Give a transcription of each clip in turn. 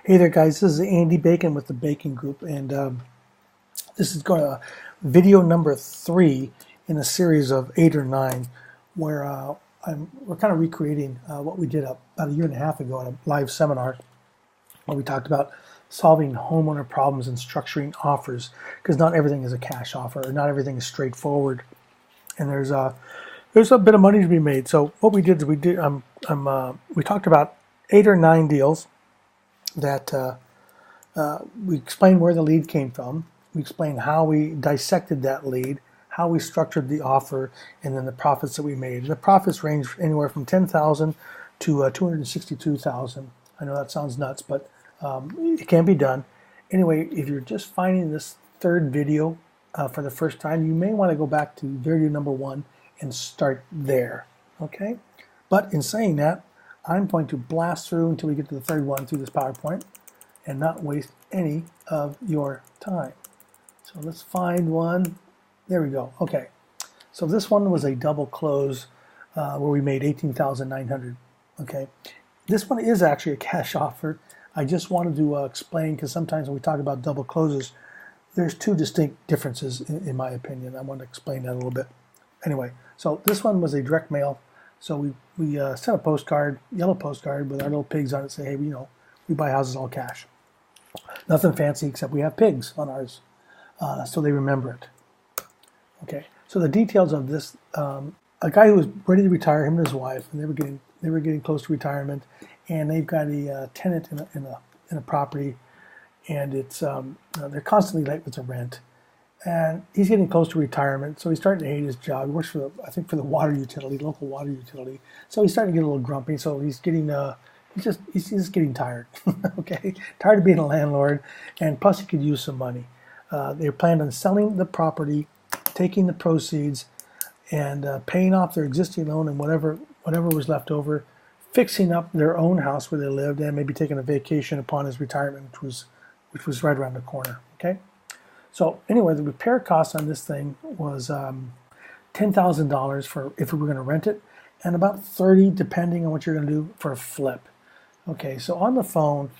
Hey there, guys. This is Andy Bacon with the Bacon Group, and this is video number 3 in a series of 8 or 9, where we're kind of recreating what we did about a year and a half ago at a live seminar, where we talked about solving homeowner problems and structuring offers, because not everything is a cash offer, or not everything is straightforward, and there's a bit of money to be made. So what we did is we talked about 8 or 9 deals that we explained where the lead came from. We explained how we dissected that lead, how we structured the offer, and then the profits that we made. And the profits range anywhere from $10,000 to $262,000. I know that sounds nuts, but it can be done. Anyway, if you're just finding this third video for the first time, you may want to go back to video number 1 and start there. Okay? But in saying that, I'm going to blast through until we get to the third one through this PowerPoint and not waste any of your time. So let's find one. There we go. Okay. So this one was a double close where we made $18,900. Okay. This one is actually a cash offer. I just wanted to explain, because sometimes when we talk about double closes, there's 2 distinct differences in my opinion. I want to explain that a little bit. Anyway, so this one was a direct mail. So we sent a postcard, yellow postcard with our little pigs on it, say, hey, we buy houses all cash. Nothing fancy except we have pigs on ours, so they remember it. Okay, so the details of this, a guy who was ready to retire, him and his wife, and they were getting close to retirement, and they've got a tenant in a property, and it's they're constantly late with the rent. And he's getting close to retirement, so he's starting to hate his job. He works for the water utility, local water utility. So he's starting to get a little grumpy. So he's getting he's just getting tired. Okay, tired of being a landlord, and plus he could use some money. They planned on selling the property, taking the proceeds, and paying off their existing loan and whatever was left over, fixing up their own house where they lived, and maybe taking a vacation upon his retirement, which was right around the corner. Okay. So anyway, the repair cost on this thing was $10,000 for if we were going to rent it, and about $30,000 depending on what you're going to do for a flip. Okay, so on the phone,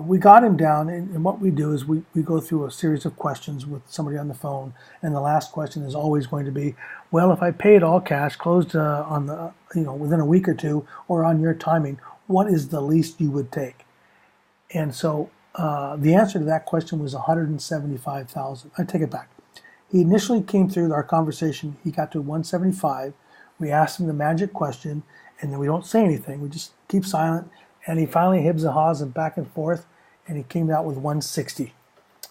we got him down, and what we do is we go through a series of questions with somebody on the phone, and the last question is always going to be, well, if I pay it all cash, closed on the within a week or 2, or on your timing, what is the least you would take? And so the answer to that question was $175,000. I take it back. He initially came through our conversation. He got to 175. We asked him the magic question, and then we don't say anything. We just keep silent. And he finally hims and haws and back and forth, and he came out with 160.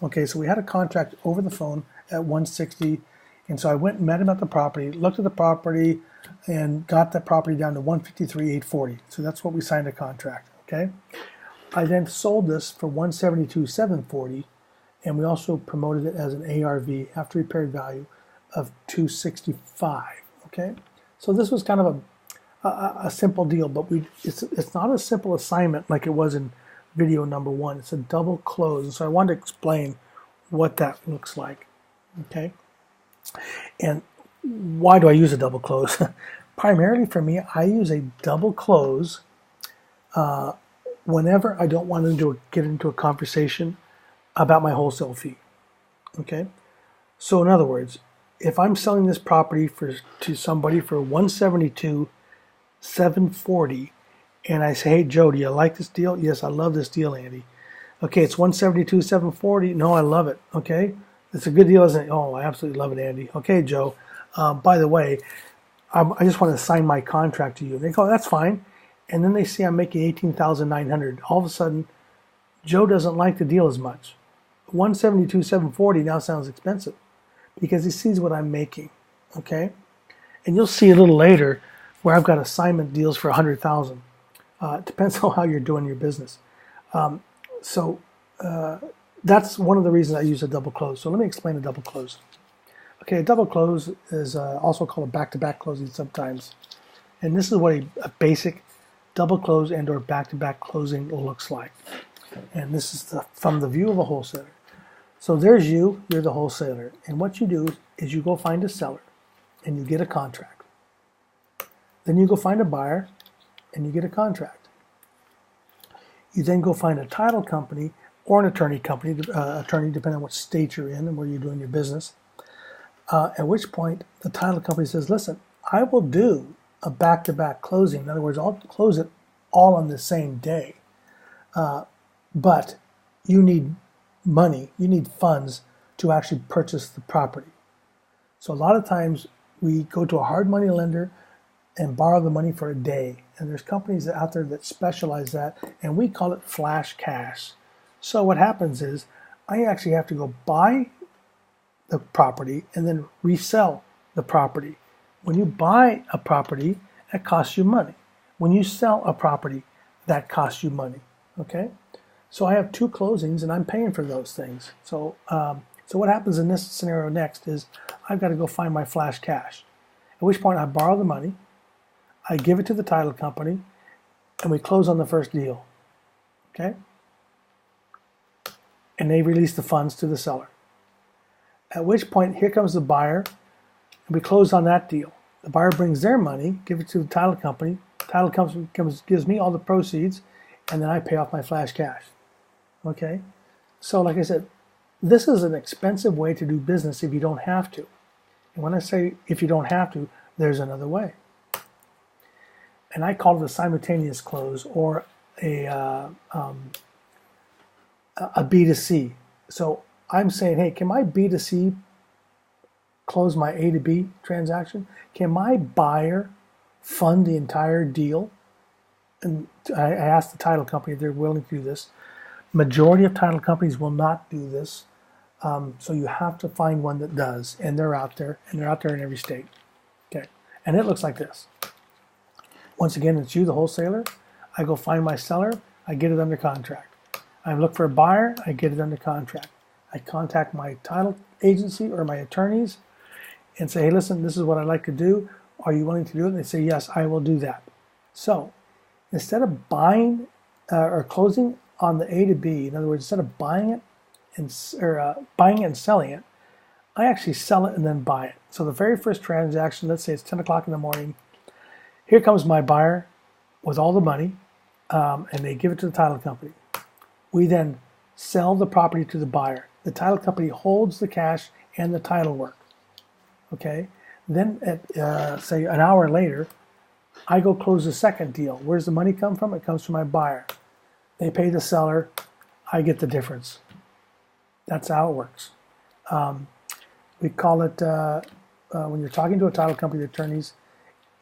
Okay, so we had a contract over the phone at 160. And so I went and met him at the property, looked at the property, and got that property down to 153,840. So that's what we signed a contract. Okay. I then sold this for $172,740, and we also promoted it as an ARV, after repaired value, of $265. Okay, so this was kind of a simple deal, but it's not a simple assignment like it was in video number 1. It's a double close, and so I wanted to explain what that looks like. Okay, and why do I use a double close? Primarily for me, I use a double close whenever I don't want to get into a conversation about my wholesale fee. Okay, so in other words, if I'm selling this property to somebody for $172,740, and I say, hey Joe, do you like this deal? Yes, I love this deal, Andy. Okay, it's $172,740. No, I love it. Okay, it's a good deal, isn't it? Oh, I absolutely love it, Andy. Okay, Joe. By the way, I just want to sign my contract to you. And they go, that's fine. And then they see I'm making $18,900. All of a sudden, Joe doesn't like the deal as much. $172,740 now sounds expensive because he sees what I'm making. Okay, and you'll see a little later where I've got assignment deals for $100,000. It depends on how you're doing your business. So that's one of the reasons I use a double close. So let me explain a double close. Okay, a double close is also called a back-to-back closing sometimes, and this is what a basic double close and or back-to-back closing looks like. And this is from the view of a wholesaler. So there's you're the wholesaler, and what you do is you go find a seller and you get a contract. Then you go find a buyer and you get a contract. You then go find a title company or an attorney company, attorney depending on what state you're in and where you're doing your business. At which point the title company says, listen, I will do a back-to-back closing. In other words, I'll close it all on the same day. But you need money, you need funds to actually purchase the property. So a lot of times we go to a hard money lender and borrow the money for a day. And there's companies out there that specialize that, and we call it flash cash. So what happens is I actually have to go buy the property and then resell the property. When you buy a property, that costs you money. When you sell a property, that costs you money. Okay? So I have 2 closings and I'm paying for those things. So what happens in this scenario next is I've got to go find my flash cash. At which point I borrow the money, I give it to the title company, and we close on the first deal. Okay? And they release the funds to the seller. At which point, here comes the buyer, and we close on that deal. The buyer brings their money, give it to the title company. Title company gives me all the proceeds, and then I pay off my flash cash. Okay? So like I said, this is an expensive way to do business if you don't have to. And when I say if you don't have to, there's another way. And I call it a simultaneous close, or a B2C. So I'm saying, hey, can my B2C close my A to B transaction? Can my buyer fund the entire deal? And I asked the title company if they're willing to do this. Majority of title companies will not do this. So you have to find one that does, and they're out there, and they're out there in every state. Okay, and it looks like this. Once again, it's you, the wholesaler. I go find my seller. I get it under contract. I look for a buyer. I get it under contract. I contact my title agency or my attorneys and say, hey, listen, this is what I'd like to do. Are you willing to do it? And they say, yes, I will do that. So instead of buying or closing on the A to B, in other words, instead of buying it and selling it, I actually sell it and then buy it. So the very first transaction, let's say it's 10 o'clock in the morning. Here comes my buyer with all the money, and they give it to the title company. We then sell the property to the buyer. The title company holds the cash and the title work. Okay? Then at, say, an hour later, I go close the second deal. Where's the money come from? It comes from my buyer. They pay the seller. I get the difference. That's how it works. We call it, when you're talking to a title company attorneys,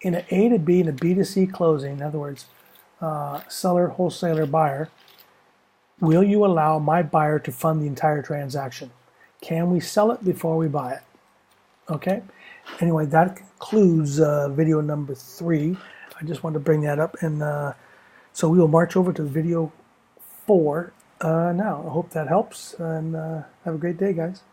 in an A to B and a B to C closing, in other words, seller, wholesaler, buyer, will you allow my buyer to fund the entire transaction? Can we sell it before we buy it? Okay? Anyway, that concludes video number 3. I just wanted to bring that up. And so we will march over to video 4 now. I hope that helps. And have a great day, guys.